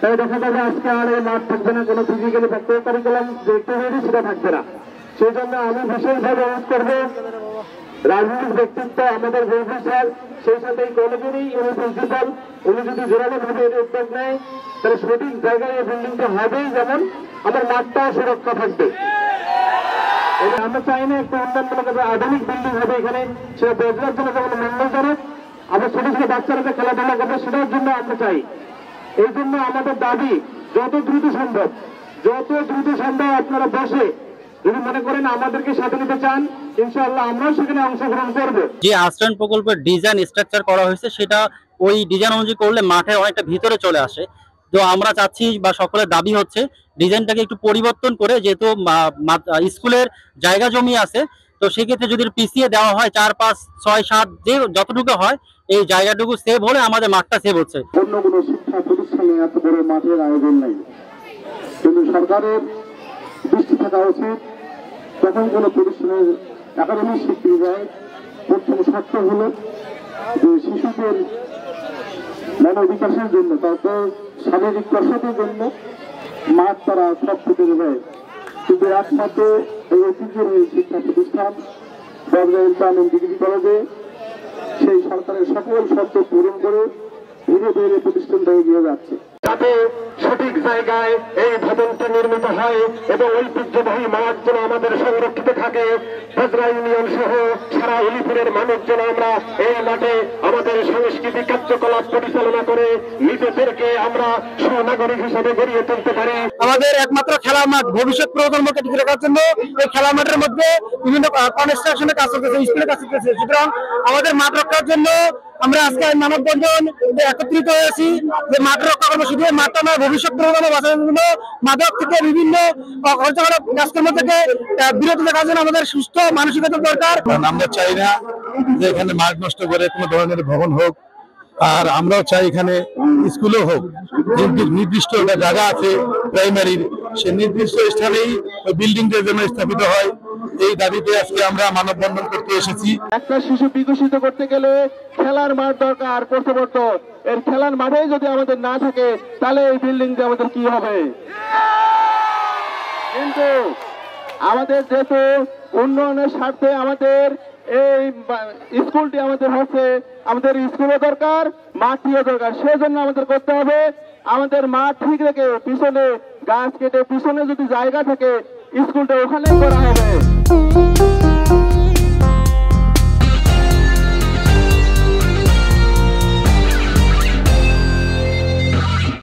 তাই দেখা যাবে আজকে আর এই মাঠ থাকবে না, কোনো ফিজিক্যালি প্র্যাকটিস কারিকুলাম যে অ্যাক্টিভিটি সেটা থাকবে না। সেই জন্য আমি বিশেষভাবে অনুরোধ করবো রাজনৈতিক ব্যক্তিত্ব আমাদের গৌরী স্যার, সেই সাথে এই কলেজেরই উনি প্রিন্সিপাল, উনি যদি জোরালো ভাবে এর উদ্যোগ নেয় তাহলে সঠিক জায়গায় এই বিল্ডিংটা হবেই, যেমন আমার মাঠটাও সুরক্ষা থাকবে। আমরা চাই না একটা উন্নয়নমূলক আধুনিক বিল্ডিং হবে এখানে, সেটা বেজরার জন্য যেমন মঙ্গলজনক, আবার ছোট ছোট বাচ্চারা যে খেলাধুলা করবে সেটার জন্য আমরা চাই। এই জন্য আমাদের দাবি যত দ্রুত সম্ভব আপনারা বসে যদি মনে করেন আমাদেরকে সাথে নিতে চান, ইনশাআল্লাহ আমরাও সেখানে অংশগ্রহণ করব। যে আশ্রয়ণ প্রকল্পের ডিজাইন স্ট্রাকচার করা হয়েছে সেটা ওই ডিজাইন অনুযায়ী করলে মাঠে অনেকটা ভিতরে চলে আসে। তো আমরা চাচ্ছি বা সকলের দাবি হচ্ছে ডিজাইনটাকে একটু পরিবর্তন করে, যেহেতু স্কুলের জায়গা জমি আছে, তো সেক্ষেত্রে যদি পিছিয়ে দেওয়া হয় 4, 5, 6, 7 যে যতটুকু হয় এই জায়গাটুকু সেভ হলে আমাদের মাঠটা সেভ হচ্ছে। অন্য কোনো শিক্ষা প্রতিষ্ঠানে এত বড় মাঠের আয়োজন নাই, কিন্তু সরকারের দৃষ্টি থাকা উচিত যখন কোনো প্রতিষ্ঠানের একাডেমিক স্বীকৃতি দেয়, প্রথম শর্ত হলো যে শিশুদের মনোবিকাশের জন্য, তারপর শারীরিক কসরতের জন্য মাঠ তারা সব থেকে দেয়। কিন্তু একমাত্র এই ঐতিহ্যবাহী শিক্ষা প্রতিষ্ঠান বদলাইন ডিগ্রি কলেজে সেই সরকারের সকল শর্ত পূরণ করে ধীরে ধীরে প্রতিষ্ঠানটা এগিয়ে যাচ্ছে, যাতে সঠিক জায়গায় এই ভবনটি নির্মিত হয় এবং ঐতিহ্যবাহী মাঠ যেন আমাদের সংরক্ষিত থাকে। বজরা ইউনিয়ন সহ সারা উলিপুরের মানুষ যেন আমরা এই মাঠে আমাদের সাংস্কৃতিক কার্যকলাপ পরিচালনা করে নিজেদেরকে আমরা সহনাগরিক হিসেবে গড়িয়ে তুলতে পারি। আমাদের একমাত্র খেলার মাঠ ভবিষ্যৎ প্রজন্মকে টিকে রাখার জন্য এই খেলার মাঠের মধ্যে বিভিন্ন কনস্ট্রাকশনের কাজ চলতেছে, স্কুলের কাজ চলতেছে। সুতরাং আমাদের মাঠ রক্ষার জন্য আমরা আজকে মানববন্ধন একত্রিত হয়েছি যে মাঠ রক্ষা করবো। শুধু মাঠটা নয়, ভবিষ্যৎ প্রজন্ম বাঁচানোর জন্য মাদক থেকে বিভিন্ন কাজকর্ম থেকে বিরত থাকার জন্য আমাদের সুস্থ মানসিকতা দরকার। আমরা চাই না যে এখানে মাঠ নষ্ট করে কোনো ধরনের ভবন হোক, আর আমরাও চাই এখানে স্কুলও হোক। নির্দিষ্ট একটা জায়গা আছে প্রাইমারির, সে নির্দিষ্ট স্থানেই বিল্ডিংটা যেন স্থাপিত হয়, এই দাবিতে আজকে আমরা মানববন্ধন করতে এসেছি। একটা শিশু বিকশিত করতে গেলে খেলার মাঠ দরকার প্রথমত। এর খেলার মাঠে যদি আমাদের না থাকে তাহলে এই বিল্ডিং দিয়ে আমাদের কি হবে? কিন্তু আমাদের যেহেতু উন্নয়নের স্বার্থে আমাদের এই স্কুলটি আমাদের হচ্ছে, আমাদের স্কুলও দরকার, মাঠটিও দরকার। সেজন্য আমাদের করতে হবে আমাদের মাঠ ঠিক রেখে পিছনে গাছ কেটে পিছনে যদি জায়গা থাকে স্কুলটা ওখানে করা হবে।